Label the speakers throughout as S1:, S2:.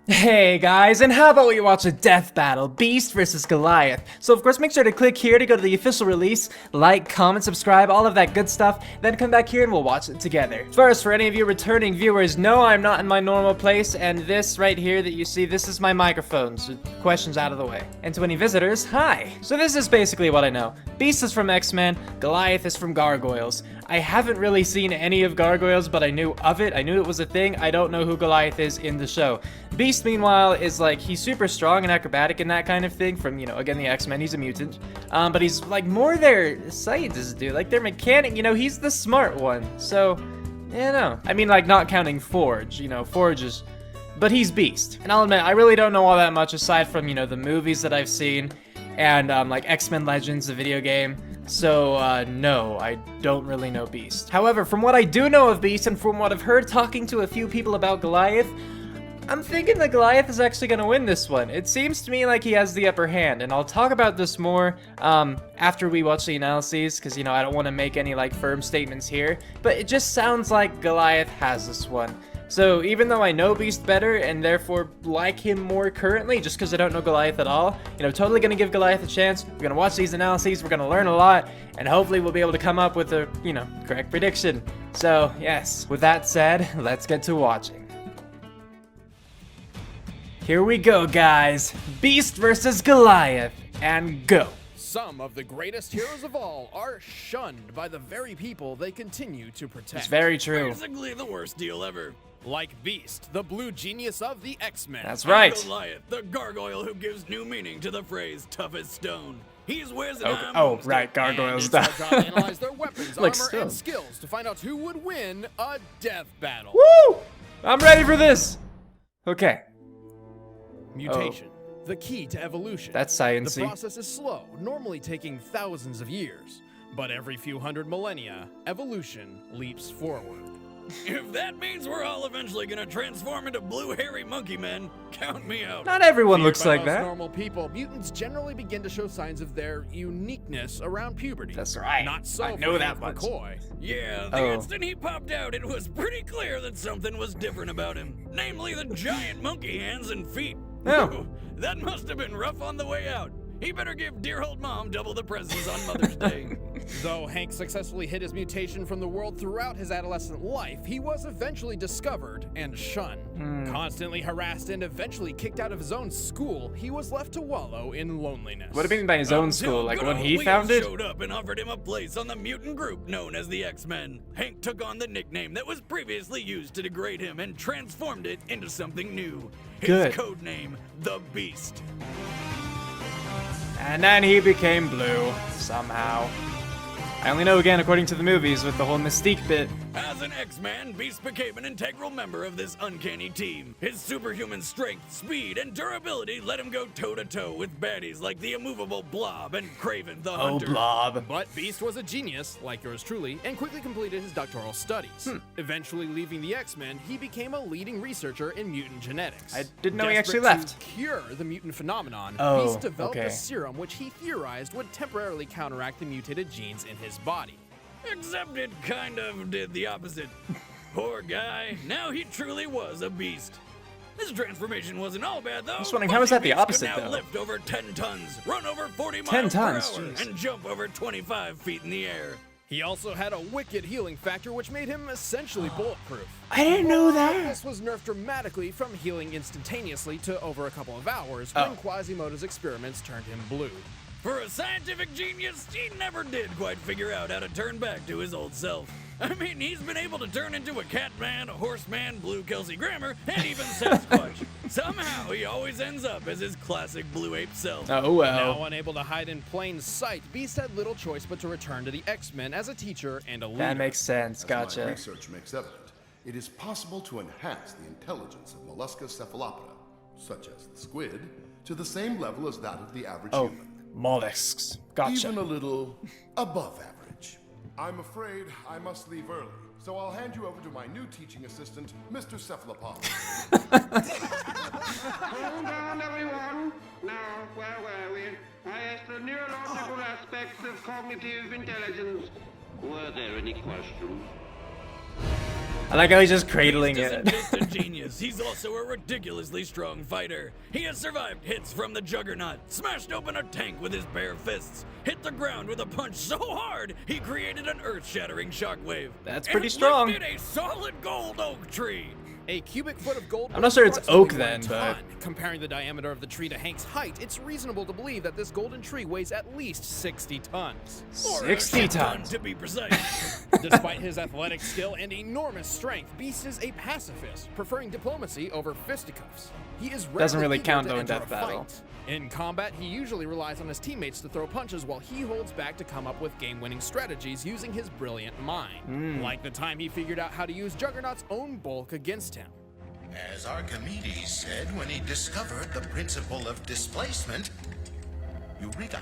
S1: Hey guys, and how about we watch a death battle, Beast versus Goliath? So of course make sure to click here to go to the official release, like, comment, subscribe, all of that good stuff, then come back here and we'll watch it together. First, for any of you returning viewers, no, I'm not in my normal place, and this right here that you see, this is my microphone, so questions out of the way. And to any visitors, hi! So this is basically what I know. Beast is from X-Men, Goliath is from Gargoyles. I haven't really seen any of Gargoyles, but I knew of it, I knew it was a thing, I don't know who Goliath is in the show. Beast, meanwhile, is like, he's super strong and acrobatic and that kind of thing from, you know, again, the X-Men, he's a mutant. But he's, like, more their scientist dude, like, their mechanic, you know, he's the smart one. So, yeah, no. I mean, like, not counting Forge, you know, Forge is, but he's Beast. And I'll admit, I really don't know all that much aside from, you know, the movies that I've seen and, like, X-Men Legends, the video game. So, no, I don't really know Beast. However, from what I do know of Beast and from what I've heard talking to a few people about Goliath, I'm thinking that Goliath is actually going to win this one. It seems to me like he has the upper hand, and I'll talk about this more after we watch the analyses, because, you know, I don't want to make any, like, firm statements here, but it just sounds like Goliath has this one. So even though I know Beast better, and therefore like him more currently, just because I don't know Goliath at all, you know, totally going to give Goliath a chance. We're going to watch these analyses, we're going to learn a lot, and hopefully we'll be able to come up with a, you know, correct prediction. So, yes, with that said, let's get to watching. Here we go, guys. Beast versus Goliath, and go.
S2: Some of the greatest heroes of all are shunned by the very people they continue to protect.
S1: It's very true.
S3: Basically the worst deal ever.
S2: Like Beast, the blue genius of the X-Men.
S1: That's right.
S3: And Goliath, the gargoyle who gives new meaning to the phrase tough as stone. He's whiz and
S1: Okay.
S3: I'm
S1: Oh,
S3: Boomstick.
S1: right, gargoyle
S2: It's our
S1: stuff.
S2: job to analyze their weapons,
S1: Like
S2: armor,
S1: stone.
S2: and skills to find out who would win a death battle.
S1: Woo! I'm ready for this. Okay.
S2: Mutation, the key to evolution.
S1: That's
S2: The
S1: sciencey.
S2: process is slow, normally taking thousands of years. But every few hundred millennia, evolution leaps forward.
S3: If that means we're all eventually gonna transform into blue hairy monkey men, count me out.
S1: Not everyone
S2: Feared
S1: looks
S2: by
S1: like
S2: most
S1: that.
S2: normal people, mutants generally begin to show signs of their uniqueness around puberty.
S1: That's right.
S2: Not so
S1: I know
S2: for
S1: that
S2: Hank
S1: much.
S2: McCoy.
S3: Yeah, the
S1: Oh.
S3: instant he popped out, it was pretty clear that something was different about him. Namely the giant monkey hands and feet.
S1: Oh.
S3: Whew, that must have been rough on the way out. He better give dear old mom double the presents on Mother's Day.
S2: Though Hank successfully hid his mutation from the world throughout his adolescent life, he was eventually discovered and shunned. Constantly harassed and eventually kicked out of his own school, he was left to wallow in loneliness.
S1: What do you mean by his own school? Like
S3: Good
S1: when
S3: old
S1: he
S3: Leo
S1: found it?
S3: showed up and offered him a place on the mutant group known as the X-Men. Hank took on the nickname that was previously used to degrade him and transformed it into something new. His
S1: Good.
S3: code name, the Beast.
S1: And then he became blue, somehow. I only know again according to the movies with the whole Mystique bit.
S3: As an X-Man, Beast became an integral member of this uncanny team. His superhuman strength, speed, and durability let him go toe-to-toe with baddies like the immovable Blob and Kraven the
S1: Oh,
S3: Hunter.
S1: Blob.
S2: But Beast was a genius, like yours truly, and quickly completed his doctoral studies. Eventually leaving the X-Men, he became a leading researcher in mutant genetics.
S1: I didn't know he actually
S2: Desperate
S1: left.
S2: to cure the mutant phenomenon,
S1: Oh,
S2: Beast developed
S1: okay.
S2: a serum which he theorized would temporarily counteract the mutated genes in his body.
S3: Except it kind of did the opposite. Poor guy, now he truly was a beast. This transformation wasn't all bad, though.
S1: Just wondering, how is that the
S3: Beast could
S1: opposite,
S3: now
S1: though?
S3: lift over 10 tons, run over 40
S1: 10
S3: miles
S1: tons,
S3: per hour,
S1: jeez.
S3: and jump over 25 feet in the air.
S2: He also had a wicked healing factor which made him essentially bulletproof.
S1: I didn't know that.
S2: This was nerfed dramatically from healing instantaneously to over a couple of hours
S1: Oh.
S2: when Quasimodo's experiments turned him blue.
S3: For a scientific genius, he never did quite figure out how to turn back to his old self. I mean, he's been able to turn into a Catman, a Horseman, Blue Kelsey Grammer, and even Sasquatch. Somehow, he always ends up as his classic Blue Ape self.
S1: Oh well.
S2: Now unable to hide in plain sight, Beast had little choice but to return to the X-Men as a teacher and a leader.
S1: That makes sense.
S4: As my
S1: Gotcha.
S4: research makes evident, it is possible to enhance the intelligence of mollusca cephalopoda, such as the squid, to the same level as that of the average
S1: Oh,
S4: human.
S1: mollusks. Gotcha.
S4: Even a little above average. I'm afraid I must leave early, so I'll hand you over to my new teaching assistant, Mr. Cephalopod.
S5: Hold on, everyone. Now, where were we? I asked the neurological aspects of cognitive intelligence. Were there any questions?
S1: I like how he's just cradling
S3: Beast
S1: it.
S3: isn't just a genius, he's also a ridiculously strong fighter. He has survived hits from the Juggernaut, smashed open a tank with his bare fists, hit the ground with a punch so hard he created an earth-shattering shockwave.
S1: That's pretty
S3: and
S1: strong.
S3: lifted a solid gold oak tree.
S2: A cubic foot of gold.
S1: I'm not sure it's oak then,
S2: but
S1: but
S2: comparing the diameter of the tree to Hank's height, it's reasonable to believe that this golden tree weighs at least 60 tons.
S3: Or a
S1: 60
S3: shit ton,
S1: tons.
S3: to be precise.
S2: Despite his athletic skill and enormous strength, Beast is a pacifist, preferring diplomacy over fisticuffs. He is
S1: Doesn't
S2: rarely
S1: really
S2: eager
S1: count
S2: to
S1: though in
S2: enter
S1: death
S2: a
S1: battle.
S2: fight. In combat, he usually relies on his teammates to throw punches while he holds back to come up with game-winning strategies using his brilliant mind. Like the time he figured out how to use Juggernaut's own bulk against him.
S6: As Archimedes said when he discovered the principle of displacement, Eureka.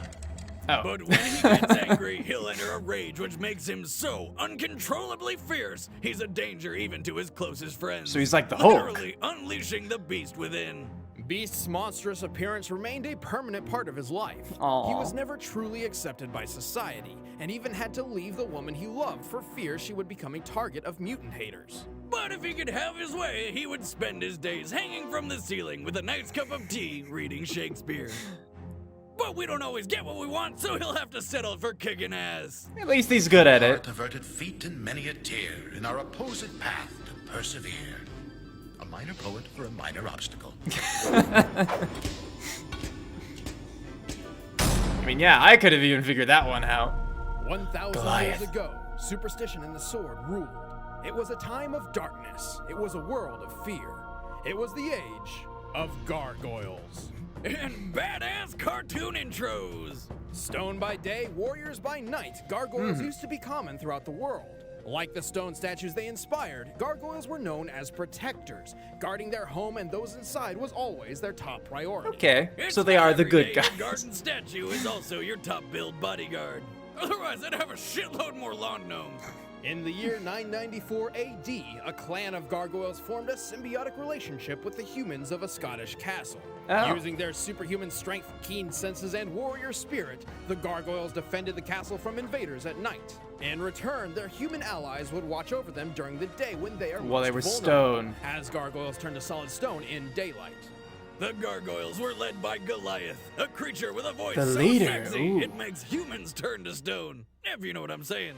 S1: oh.
S3: But when he gets angry, he'll enter a rage which makes him so uncontrollably fierce, he's a danger even to his closest friends.
S1: So he's like the Hulk.
S3: Literally unleashing the beast within.
S2: Beast's monstrous appearance remained a permanent part of his life.
S1: Aw.
S2: He was never truly accepted by society, and even had to leave the woman he loved for fear she would become a target of mutant haters.
S3: But if he could have his way, he would spend his days hanging from the ceiling with a nice cup of tea reading Shakespeare. But we don't always get what we want, so he'll have to settle for kicking ass.
S1: At least he's good at
S6: Heart
S1: it.
S6: averted feet and many a tear in our opposite path to persevere. A minor poet for a minor obstacle.
S1: I mean, yeah, I could have even figured that one out.
S2: 1,000
S1: Goliath.
S2: years ago, superstition and the sword ruled. It was a time of darkness. It was a world of fear. It was the age of gargoyles.
S3: And badass cartoon intros.
S2: Stone by day, warriors by night, gargoyles used to be common throughout the world. Like the stone statues they inspired, gargoyles were known as protectors. Guarding their home and those inside was always their top priority.
S1: Okay,
S3: It's
S1: so they
S3: not
S1: are the
S3: every
S1: good
S3: day
S1: guys.
S3: Your garden statue is also your top-billed bodyguard. Otherwise, I'd have a shitload more lawn gnomes.
S2: In the year 994 AD, a clan of gargoyles formed a symbiotic relationship with the humans of a Scottish castle.
S1: Oh.
S2: Using their superhuman strength, keen senses, and warrior spirit, the gargoyles defended the castle from invaders at night. In return, their human allies would watch over them during the day when they are
S1: While they
S2: most
S1: were
S2: vulnerable,
S1: stone.
S2: as gargoyles turn to solid stone in daylight.
S3: The gargoyles were led by Goliath, a creature with a voice
S1: The
S3: so
S1: leader,
S3: sexy
S1: ooh.
S3: it makes humans turn to stone. If you know what I'm saying.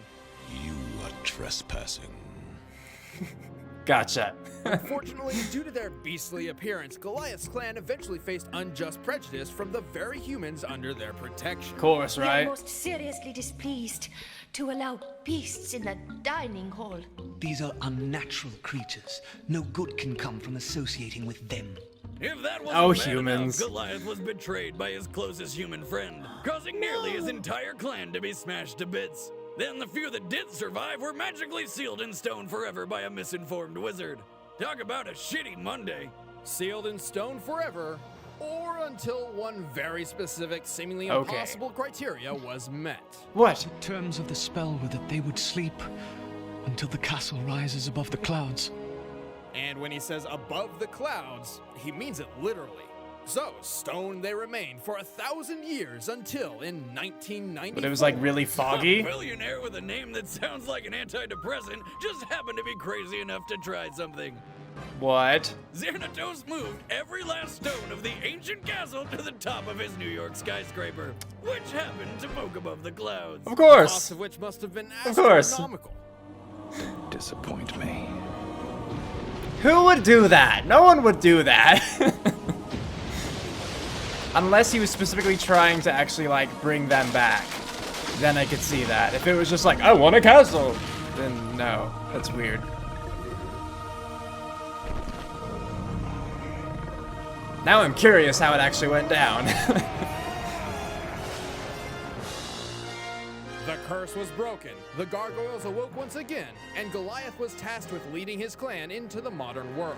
S7: You are trespassing.
S1: Gotcha.
S2: Unfortunately, due to their beastly appearance, Goliath's clan eventually faced unjust prejudice from the very humans under their protection.
S1: Of course,
S8: We are
S1: right?
S8: most seriously displeased to allow beasts in the dining hall.
S9: These are unnatural creatures. No good can come from associating with them.
S3: If that wasn't
S1: Oh,
S3: bad
S1: humans.
S3: enough, Goliath was betrayed by his closest human friend, causing nearly his entire clan to be smashed to bits. Then the few that did survive were magically sealed in stone forever by a misinformed wizard. Talk about a shitty Monday.
S2: Sealed in stone forever, or until one very specific, seemingly
S1: Okay.
S2: impossible criteria was met.
S1: What?
S9: Terms of the spell were that they would sleep until the castle rises above the clouds.
S2: And when he says above the clouds, he means it literally. So, stone they remained for 1,000 years until in 1994.
S1: But it was like really
S3: A
S1: foggy?
S3: billionaire with a name that sounds like an antidepressant just happened to be crazy enough to try something.
S1: What?
S3: Xanatos moved every last stone of the ancient castle to the top of his New York skyscraper, which happened to poke above the clouds.
S1: Of
S2: The cost
S1: course.
S2: of which must have been
S1: Of course.
S2: astronomical.
S7: Disappoint me.
S1: Who would do that? No one would do that. Unless he was specifically trying to actually, like, bring them back. Then I could see that. If it was just like, I want a castle, then no. That's weird. Now I'm curious how it actually went down.
S2: The curse was broken, the gargoyles awoke once again, and Goliath was tasked with leading his clan into the modern world.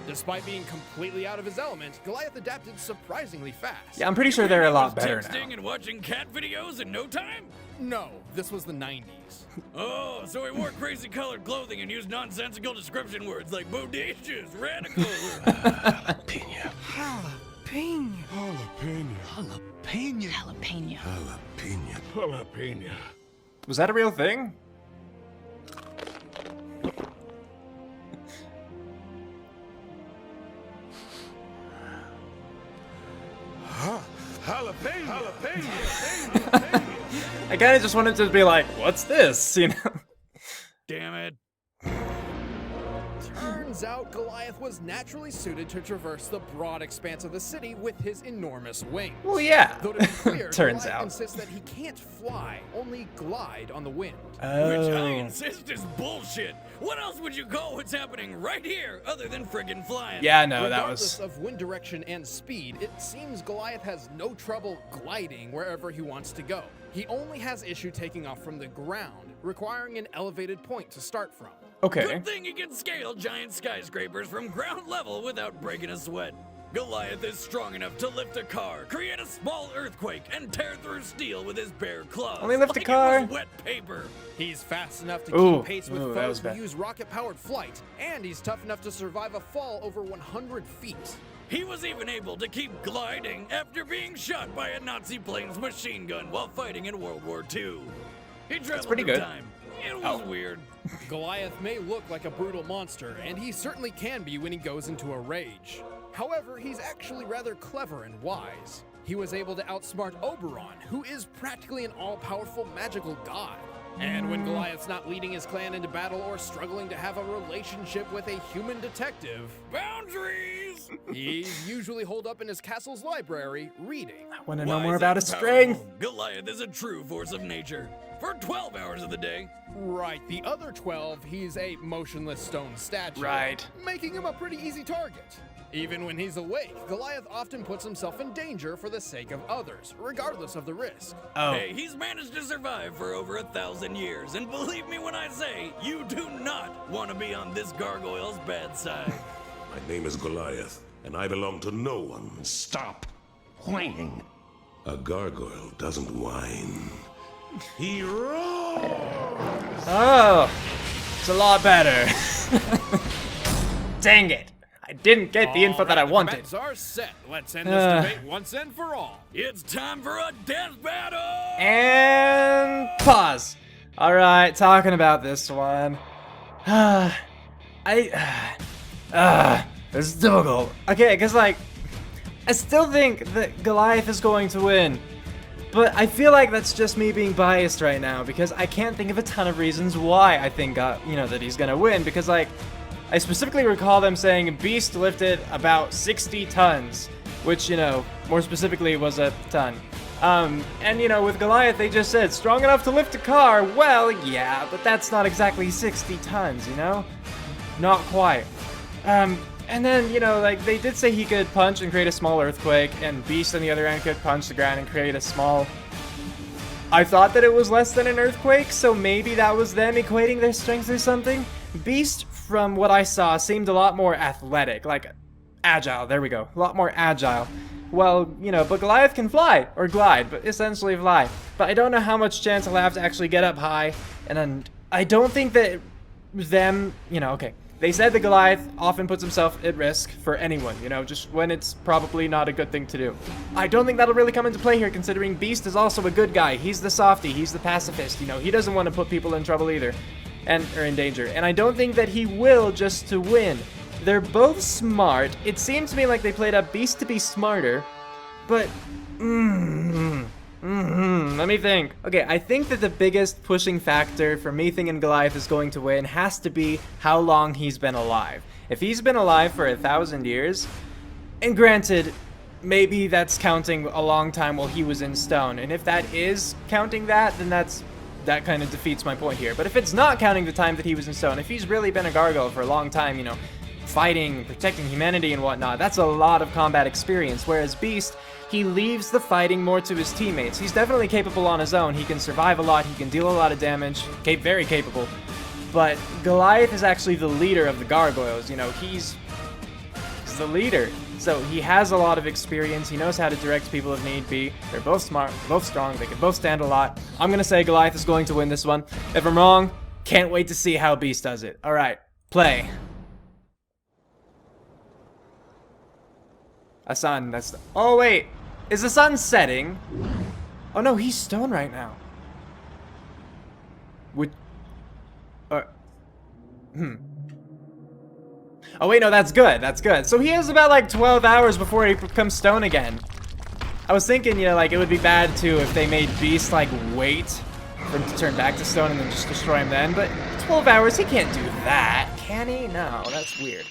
S2: Despite being completely out of his element, Goliath adapted surprisingly fast.
S1: Yeah, I'm pretty sure they're a lot
S3: Was
S1: better
S3: texting
S1: now.
S3: and watching cat videos in no time?
S2: No, this was the 90s.
S3: Oh, so he wore crazy colored clothing and used nonsensical description words like bodacious, radical.
S7: Pina.
S8: Jalapeno.
S9: Jalapeno.
S8: Jalapeno.
S7: Jalapeno.
S1: Was that a real thing? I kind of just wanted to be like, what's this? You know?
S3: Damn it.
S2: Turns out Goliath was naturally suited to traverse the broad expanse of the city with his enormous wings.
S1: Well, yeah.
S2: Though to be clear,
S1: Turns
S2: Goliath
S1: out.
S2: insists that he can't fly, only glide on the wind.
S3: Which I
S1: Oh.
S3: insist is bullshit. What else would you call what's happening right here other than friggin' flying?
S1: Yeah, no, that
S2: Regardless
S1: was...
S2: of wind direction and speed, it seems Goliath has no trouble gliding wherever he wants to go. He only has issue taking off from the ground, requiring an elevated point to start from.
S1: Okay.
S3: Good thing he can scale giant skyscrapers from ground level without breaking a sweat. Goliath is strong enough to lift a car, create a small earthquake, and tear through steel with his bare claws.
S1: Only lift a
S3: like
S1: car?
S3: It was wet paper.
S2: He's fast enough to
S1: Ooh,
S2: keep pace with
S1: ooh, that was
S2: foes who
S1: bad.
S2: use rocket-powered flight, and he's tough enough to survive a fall over 100 feet.
S3: He was even able to keep gliding after being shot by a Nazi plane's machine gun while fighting in World War II. He traveled
S1: pretty
S3: through
S1: good.
S3: time. It was weird.
S2: Goliath may look like a brutal monster, and he certainly can be when he goes into a rage. However, he's actually rather clever and wise. He was able to outsmart Oberon, who is practically an all-powerful magical god. And when Goliath's not leading his clan into battle or struggling to have a relationship with a human detective,
S3: Boundaries!
S2: he's usually holed up in his castle's library reading.
S1: I want to know
S3: Wise
S1: more about
S3: and
S1: his strength.
S3: powerful, Goliath is a true force of nature. For 12 hours of the day.
S2: Right, the other 12, he's a motionless stone statue.
S1: Right.
S2: Making him a pretty easy target. Even when he's awake, Goliath often puts himself in danger for the sake of others, regardless of the risk.
S1: Oh.
S3: Hey, he's managed to survive for over 1,000 years, and believe me when I say, you do not want to be on this gargoyle's bad side.
S10: My name is Goliath, and I belong to no one.
S7: Stop whining.
S10: A gargoyle doesn't whine. He roars!
S1: Oh. It's a lot better. Dang it. I didn't get the info that I wanted.
S2: Bets are set. Let's end this debate once and for all.
S3: It's time for a death battle!
S1: And pause. All right, talking about this one. It's difficult. Okay, because like, I still think that Goliath is going to win, but I feel like that's just me being biased right now because I can't think of a ton of reasons why I think, that he's gonna win. Because like, I specifically recall them saying Beast lifted about 60 tons, which, more specifically was a ton. And with Goliath, they just said, strong enough to lift a car. Well, yeah, but that's not exactly 60 tons, Not quite. And then, they did say he could punch and create a small earthquake, and Beast on the other end could punch the ground and create a small... I thought that it was less than an earthquake, so maybe that was them equating their strength or something. Beast, from what I saw, seemed a lot more athletic, like agile, there we go, a lot more agile. Well, but Goliath can fly, or glide, but essentially fly. But I don't know how much chance I'll have to actually get up high, and I don't think that them, okay. They said that Goliath often puts himself at risk for anyone, just when it's probably not a good thing to do. I don't think that'll really come into play here, considering Beast is also a good guy. He's the softie, he's the pacifist, he doesn't want to put people in trouble either, or in danger. And I don't think that he will just to win. They're both smart. It seems to me like they played up Beast to be smarter, but... let me think. Okay, I think that the biggest pushing factor for me thinking Goliath is going to win has to be how long he's been alive. If he's been alive for 1,000 years, and granted, maybe that's counting a long time while he was in stone, and if that is counting that, then that kind of defeats my point here. But if it's not counting the time that he was in stone, if he's really been a gargoyle for a long time, fighting, protecting humanity and whatnot, that's a lot of combat experience, whereas Beast, he leaves the fighting more to his teammates. He's definitely capable on his own. He can survive a lot. He can deal a lot of damage. Very capable. But Goliath is actually the leader of the gargoyles. He's the leader. So he has a lot of experience. He knows how to direct people if need be. They're both smart, both strong. They can both stand a lot. I'm going to say Goliath is going to win this one. If I'm wrong, can't wait to see how Beast does it. All right, play. A sun, that's... Oh, wait. Is the sun setting? Oh, no, he's stone right now. Oh, wait, no, that's good. That's good. So he has about, 12 hours before he becomes stone again. I was thinking, you know, like, it would be bad, too, if they made Beast, like, wait for him to turn back to stone and then just destroy him then. But 12 hours, he can't do that, can he? No, that's weird.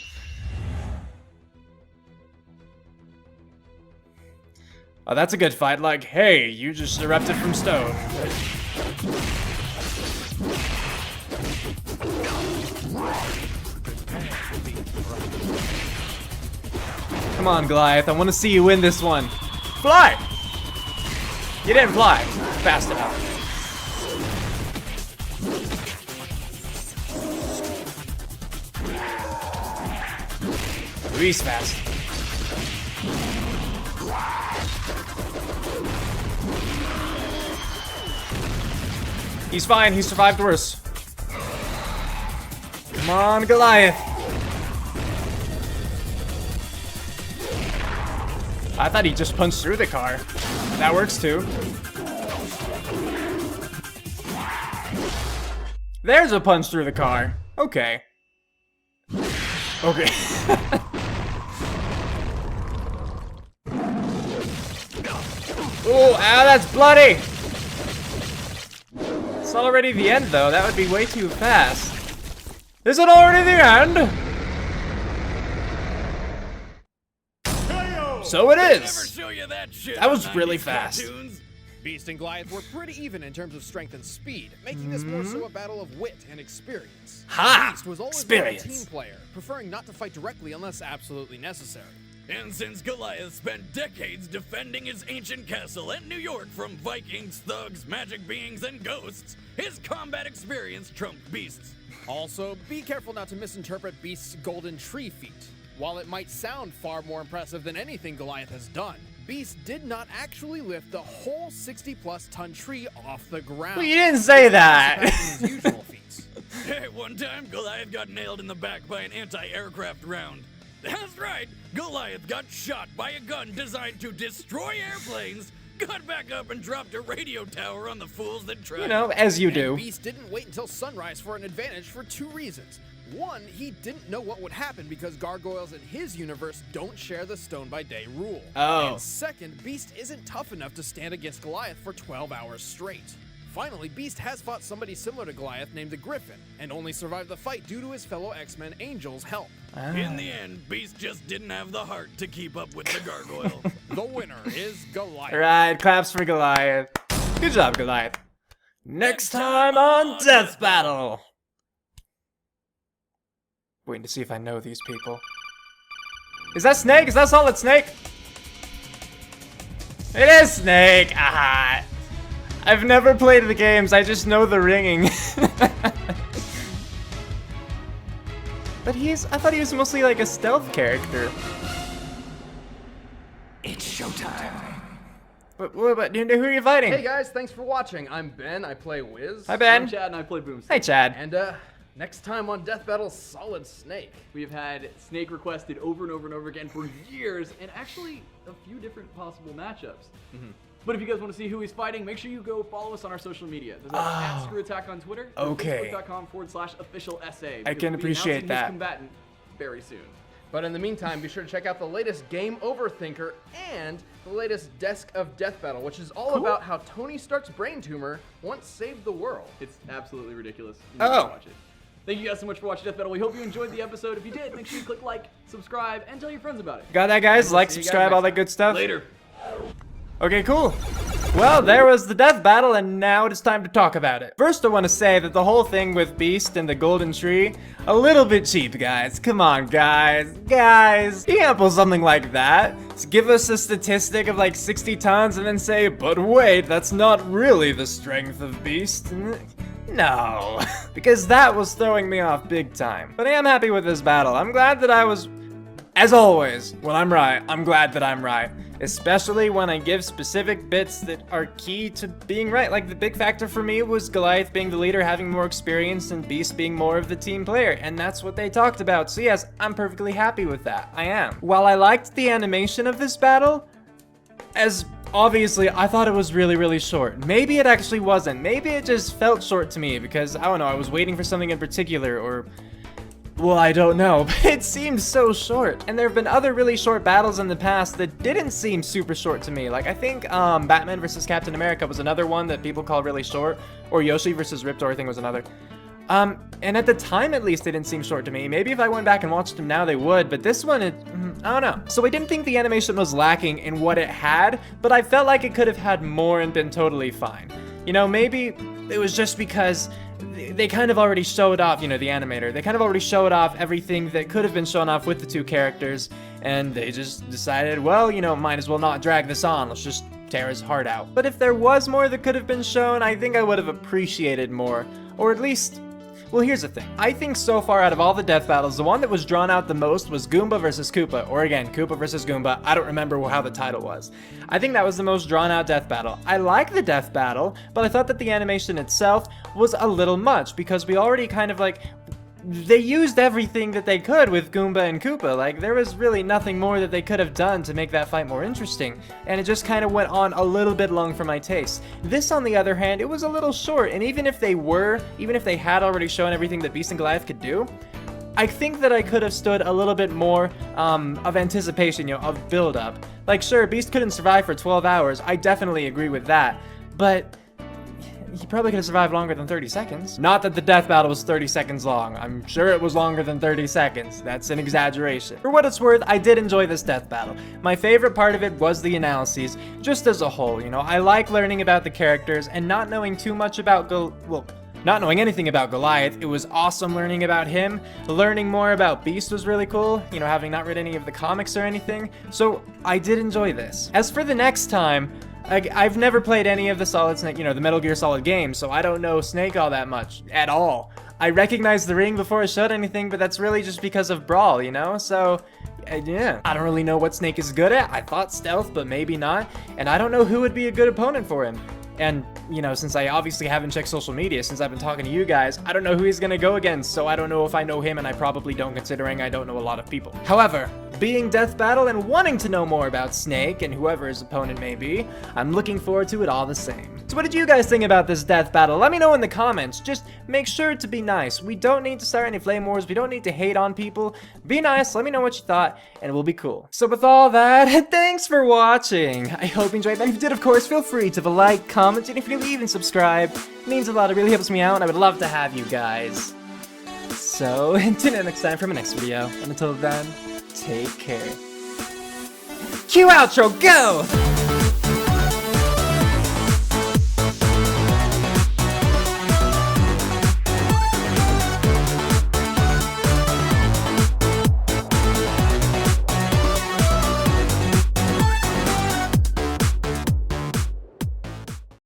S1: Oh, that's a good fight. Like, hey, you just erupted from stone. Come on, Goliath. I want to see you win this one. Fly! You didn't fly fast enough. He's fast. He's fine. He survived worse. Come on, Goliath. I thought he just punched through the car. That works too. There's a punch through the car. Okay. Okay. Oh, ow, that's bloody! It's already the end, though. That would be way too fast. Is it already the end? So it is. That was really fast.
S2: Beast and Goliath were pretty even in terms of strength and speed, making this more so a battle of wit and experience.
S1: Ha!
S2: Beast was always a team player, preferring not to fight directly unless absolutely necessary.
S3: And since Goliath spent decades defending his ancient castle in New York from Vikings, thugs, magic beings, and ghosts, his combat experience trumped Beast's.
S2: Also, be careful not to misinterpret Beast's golden tree feat. While it might sound far more impressive than anything Goliath has done, Beast did not actually lift the whole 60-plus ton tree off the ground.
S1: Well, you didn't say that.
S2: His usual feats.
S3: Hey, one time Goliath got nailed in the back by an anti-aircraft round. That's right, Goliath got shot by a gun designed to destroy airplanes, got back up and dropped a radio tower on the fools that tried.
S1: You know, as you do.
S2: Beast didn't wait until sunrise for an advantage for two reasons. One, he didn't know what would happen because gargoyles in his universe don't share the stone by day rule.
S1: Oh.
S2: And second, Beast isn't tough enough to stand against Goliath for 12 hours straight. Finally, Beast has fought somebody similar to Goliath named the Griffin, and only survived the fight due to his fellow X-Men Angel's help.
S3: In the end, Beast just didn't have the heart to keep up with the gargoyle.
S2: The winner is Goliath.
S1: Right, claps for Goliath. Good job, Goliath. Next time on Death Battle. Waiting to see if I know these people. Is that Snake? Is that Solid Snake? It is Snake! Ah! I've never played the games, I just know the ringing. But I thought he was mostly like a stealth character.
S7: It's showtime.
S1: But who are you fighting?
S11: Hey guys, thanks for watching. I'm Ben, I play Wiz.
S1: Hi Ben.
S11: I'm Chad and I play Boomstick.
S1: Hey Chad.
S11: And next time on Death Battle, Solid Snake. We've had Snake requested over and over and over again for years, and actually a few different possible matchups. But if you guys want to see who he's fighting, make sure you go follow us on our social media. There's @ScrewAttack on Twitter.
S1: Okay.
S11: Facebook.com/official SA.
S1: I can appreciate that.
S11: His combatant very soon. But in the meantime, be sure to check out the latest Game Over Thinker and the latest Desk of Death Battle, which is all about how Tony Stark's brain tumor once saved the world. It's absolutely ridiculous. You need to watch it. Thank you guys so much for watching Death Battle. We hope you enjoyed the episode. If you did, make sure you click like, subscribe, and tell your friends about it.
S1: Got that, guys?
S11: We'll
S1: Like,
S11: see you guys
S1: subscribe,
S11: next
S1: all that
S11: time.
S1: good stuff.
S11: Later.
S1: Okay, cool. Well, there was the death battle, and now it is time to talk about it. First, I want to say that the whole thing with Beast and the Golden Tree, a little bit cheap, guys. Come on, guys. Guys, you can't pull something like that. Just give us a statistic of like 60 tons and then say, but wait, that's not really the strength of Beast. No, because that was throwing me off big time. But I am happy with this battle. I'm glad that I was... As always, when I'm right, I'm glad that I'm right. Especially when I give specific bits that are key to being right. Like, the big factor for me was Goliath being the leader, having more experience, and Beast being more of the team player. And that's what they talked about. So yes, I'm perfectly happy with that. I am. While I liked the animation of this battle, as obviously, I thought it was really, really short. Maybe it actually wasn't. Maybe it just felt short to me because, I don't know, I was waiting for something in particular, or Well, I don't know, but it seems so short. And there have been other really short battles in the past that didn't seem super short to me. Like, I think Batman versus Captain America was another one that people call really short. Or Yoshi versus Riptor, I think, was another. And at the time, at least, they didn't seem short to me. Maybe if I went back and watched them now, they would. But this one, I don't know. So I didn't think the animation was lacking in what it had, but I felt like it could have had more and been totally fine. You know, maybe it was just because they kind of already showed off, you know, the animator. They kind of already showed off everything that could have been shown off with the two characters, and they just decided, well, you know, might as well not drag this on. Let's just tear his heart out. But if there was more that could have been shown, I think I would have appreciated more, or at least... Well, here's the thing. I think so far out of all the death battles, the one that was drawn out the most was Goomba versus Koopa, or again, Koopa versus Goomba. I don't remember how the title was. I think that was the most drawn out death battle. I like the death battle, but I thought that the animation itself was a little much, because we already kind of like... They used everything that they could with Goomba and Koopa. Like, there was really nothing more that they could have done to make that fight more interesting, and it just kind of went on a little bit long for my taste. This, on the other hand, it was a little short, and even if they had already shown everything that Beast and Goliath could do, I think that I could have stood a little bit more of anticipation, you know, of build-up. Like, sure, Beast couldn't survive for 12 hours, I definitely agree with that, but... he probably could have survived longer than 30 seconds. Not that the death battle was 30 seconds long. I'm sure it was longer than 30 seconds. That's an exaggeration. For what it's worth, I did enjoy this death battle. My favorite part of it was the analyses, just as a whole, you know. I like learning about the characters and not knowing too much about not knowing anything about Goliath. It was awesome learning about him. Learning more about Beast was really cool, you know, having not read any of the comics or anything. So I did enjoy this. As for the next time, I've never played any of the Solid Snake, you know, the Metal Gear Solid games, so I don't know Snake all that much, at all. I recognized the ring before I showed anything, but that's really just because of Brawl, you know? So, yeah. I don't really know what Snake is good at. I thought stealth, but maybe not. And I don't know who would be a good opponent for him. And, you know, since I obviously haven't checked social media since I've been talking to you guys, I don't know who he's gonna go against, so I don't know if I know him, and I probably don't, considering I don't know a lot of people. However, being Death Battle and wanting to know more about Snake and whoever his opponent may be, I'm looking forward to it all the same. So what did you guys think about this Death Battle? Let me know in the comments. Just make sure to be nice. We don't need to start any flame wars. We don't need to hate on people. Be nice, let me know what you thought, and we'll be cool. So with all that, thanks for watching. I hope you enjoyed that. If you did, of course, feel free to like, comment, and if you even subscribe. It means a lot. It really helps me out, and I would love to have you guys. So, until next time for my next video. And until then, take care. Cue outro, go!